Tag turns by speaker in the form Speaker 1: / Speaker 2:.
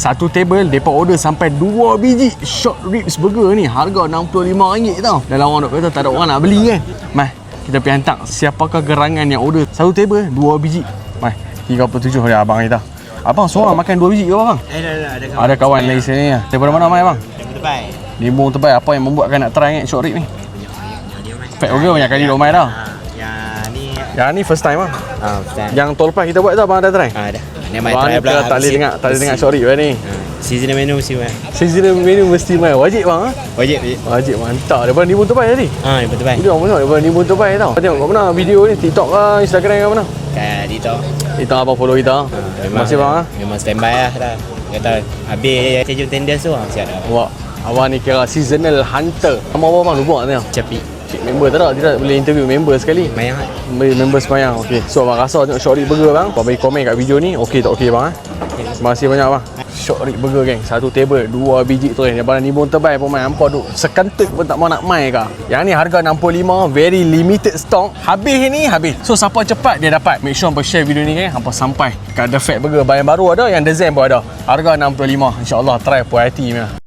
Speaker 1: Satu table depa order sampai 2 biji short ribs burger ni. Harga RM65 tau. Dalam orang dok kata tak ada orang nak beli kan. Mai, kita pergi hantar siapakah gerangan yang order satu table 2 biji. Mai, 37 dia abang kita. Abang seorang makan 2 biji ke abang? Ada kawan lagi sini. Daripada mana mai abang?
Speaker 2: Tebai.
Speaker 1: Limbung Tebai. Apa yang membuatkan nak try short rib ni? Fat burger banyak kali dok mai dah. Yang ni first time bang.
Speaker 2: First time.
Speaker 1: Yang tol pas kita buat tu abang dah try?
Speaker 2: Dah. Ni mai
Speaker 1: Abang
Speaker 2: try
Speaker 1: ni
Speaker 2: pula.
Speaker 1: tak boleh dengar short rib ni.
Speaker 2: Seasonal menu mesti mai.
Speaker 1: Seasonal menu mesti mai. Wajib bang.
Speaker 2: Wajib.
Speaker 1: Mantap. Daripada Limbung Tebai tadi.
Speaker 2: Ni Tebai.
Speaker 1: Video apa daripada Limbung Tebai tau. Tengok kat mana video ni, TikTok ke, Instagram ke mana?
Speaker 2: Kat Dito.
Speaker 1: Kita abang follow kita. Terima kasih bang.
Speaker 2: Memang standby lah dah. Kata habis schedule tenders tu siap dah.
Speaker 1: Wah, abang ni kira seasonal hunter. Nama apa bang? Lupa tengok.
Speaker 2: Capi.
Speaker 1: Cik member tak ada? Tidak boleh interview member sekali.
Speaker 2: Mayang.
Speaker 1: Member semayang. Okey. So abang rasa tengok short rib burger bang. Abang bagi komen kat video ni. Okey tak okey bang? Terima kasih banyak bang. Short rib burger geng. Satu table 2 biji tu daripada Limbung Tebai pun mai. Hampa duk sekentut pun tak mau nak mai ke. Yang ni harga 65, very limited stock. Habis ni habis. So siapa cepat dia dapat. Make sure hampa share video ni geng. Hampa sampai kat The Fat Burger. Yang baru ada, yang design pun ada. Harga 65. InsyaAllah try puas hati punya.